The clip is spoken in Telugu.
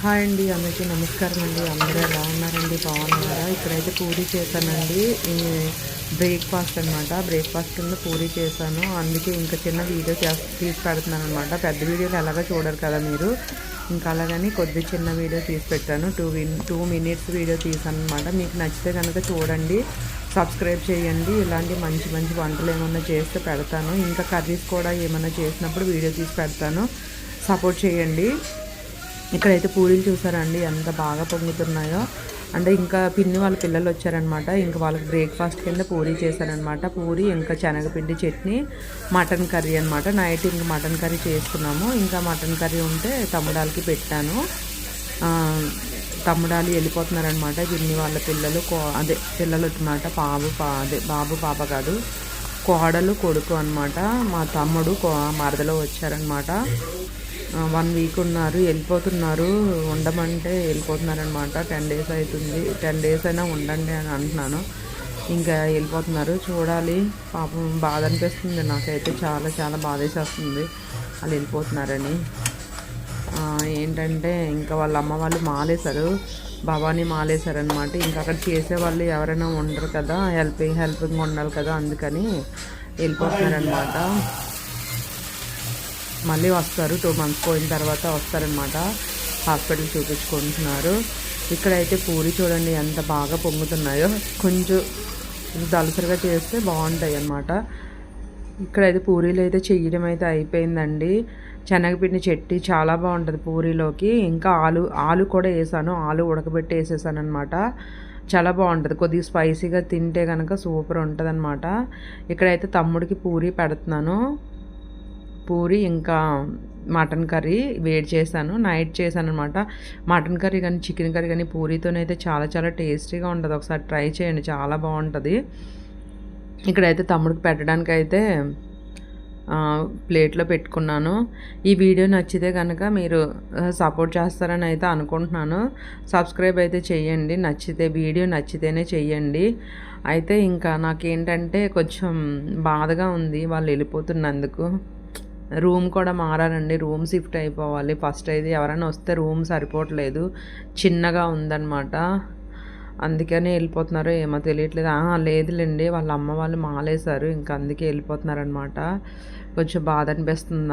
హాయ్ అండి, అందరికీ నమస్కారం అండి. అందరూ ఎలా ఉన్నారండి? బాగున్నారా? ఇక్కడైతే పూరి చేశానండి. బ్రేక్ఫాస్ట్ అనమాట. బ్రేక్ఫాస్ట్ కింద పూరి చేశాను. అందుకే ఇంకా చిన్న వీడియో తీసి పెడుతున్నాను అనమాట. పెద్ద వీడియోలు ఎలాగో చూడరు కదా మీరు, ఇంకా అలాగని కొద్ది చిన్న వీడియో తీసి పెట్టాను. 2 మినిట్స్ వీడియో తీసాను అనమాట. మీకు నచ్చితే కనుక చూడండి, సబ్స్క్రైబ్ చేయండి. ఇలాంటి మంచి మంచి వంటలు ఏమన్నా చేస్తే పెడతాను. ఇంకా కర్రీస్ కూడా ఏమన్నా చేసినప్పుడు వీడియో తీసి పెడతాను. సపోర్ట్ చేయండి. ఇక్కడైతే పూరీలు చూసారండి ఎంత బాగా పొంగుతున్నాయో. అంటే ఇంకా పిన్ని వాళ్ళ పిల్లలు వచ్చారనమాట. ఇంకా వాళ్ళకి బ్రేక్ఫాస్ట్ కింద పూరీ చేశారనమాట. పూరి ఇంకా శనగపిండి చట్నీ, మటన్ కర్రీ అనమాట. నైట్ ఇంకా మటన్ కర్రీ చేసుకున్నాము. ఇంకా మటన్ కర్రీ ఉంటే తమ్ముడాలకి పెట్టాను. తమ్ముడాలు వెళ్ళిపోతున్నారనమాట. పిన్ని వాళ్ళ పిల్లలు అదే పిల్లలు అనమాట. బాబు పాప కాదు, కోడలు కొడుకు అనమాట. మా తమ్ముడు మరదలో వచ్చారనమాట. 1 వీక్ ఉన్నారు, వెళ్ళిపోతున్నారు. ఉండమంటే వెళ్ళిపోతున్నారనమాట. 10 డేస్ అవుతుంది. 10 డేస్ అయినా ఉండండి అని అంటున్నాను. ఇంకా వెళ్ళిపోతున్నారు. చూడాలి. పాపం బాధ అనిపిస్తుంది నాకైతే, చాలా చాలా బాధేసేస్తుంది వాళ్ళు వెళ్ళిపోతున్నారని. ఏంటంటే ఇంకా వాళ్ళ అమ్మ వాళ్ళు మాలేశారు, భవానీ మాలేశారనమాట. ఇంకా అక్కడ చేసేవాళ్ళు ఎవరైనా ఉండరు కదా, హెల్పింగ్ ఉండాలి కదా, అందుకని వెళ్ళిపోతున్నారనమాట. మళ్ళీ వస్తారు, 2 మంత్స్ పోయిన తర్వాత వస్తారనమాట. హాస్పిటల్ చూపించుకుంటున్నారు. ఇక్కడైతే పూరి చూడండి ఎంత బాగా పొంగుతున్నాయో. కొంచెం దలసరిగా చేస్తే బాగుంటాయి అన్నమాట. ఇక్కడైతే పూరీలు అయితే చెయ్యడం అయితే అయిపోయిందండి. శనగపిండి చట్నీ చాలా బాగుంటుంది పూరీలోకి. ఇంకా ఆలు కూడా వేసాను. ఆలు ఉడకబెట్టి వేసేసాను అనమాట. చాలా బాగుంటుంది. కొద్దిగా స్పైసీగా తింటే కనుక సూపర్ ఉంటుంది అనమాట. ఇక్కడైతే తమ్ముడికి పూరీ పెడుతున్నాను. పూరి ఇంకా మటన్ కర్రీ వేడి చేశాను, నైట్ చేశాను అనమాట. మటన్ కర్రీ కానీ చికెన్ కర్రీ కానీ పూరీతోనైతే చాలా చాలా టేస్టీగా ఉంటుంది. ఒకసారి ట్రై చేయండి, చాలా బాగుంటుంది. ఇక్కడైతే తమ్ముడికి పెట్టడానికి అయితే ప్లేట్లో పెట్టుకున్నాను. ఈ వీడియో నచ్చితే కనుక మీరు సపోర్ట్ చేస్తారని అయితే అనుకుంటున్నాను. సబ్స్క్రైబ్ అయితే చెయ్యండి, వీడియో నచ్చితేనే చెయ్యండి. అయితే ఇంకా నాకేంటంటే కొంచెం బాధగా ఉంది వాళ్ళు వెళ్ళిపోతున్నందుకు. రూమ్ కూడా మారాలండి, రూమ్ షిఫ్ట్ అయిపోవాలి. ఫస్ట్ అయితే ఎవరైనా వస్తే రూమ్ సరిపోవట్లేదు, చిన్నగా ఉందన్నమాట. అందుకనే వెళ్ళిపోతున్నారో ఏమో తెలియట్లేదు. లేదులేండి, వాళ్ళ అమ్మ వాళ్ళు మాలేశారు, ఇంకా అందుకే వెళ్ళిపోతున్నారనమాట. కొంచెం బాధ అనిపిస్తుంది.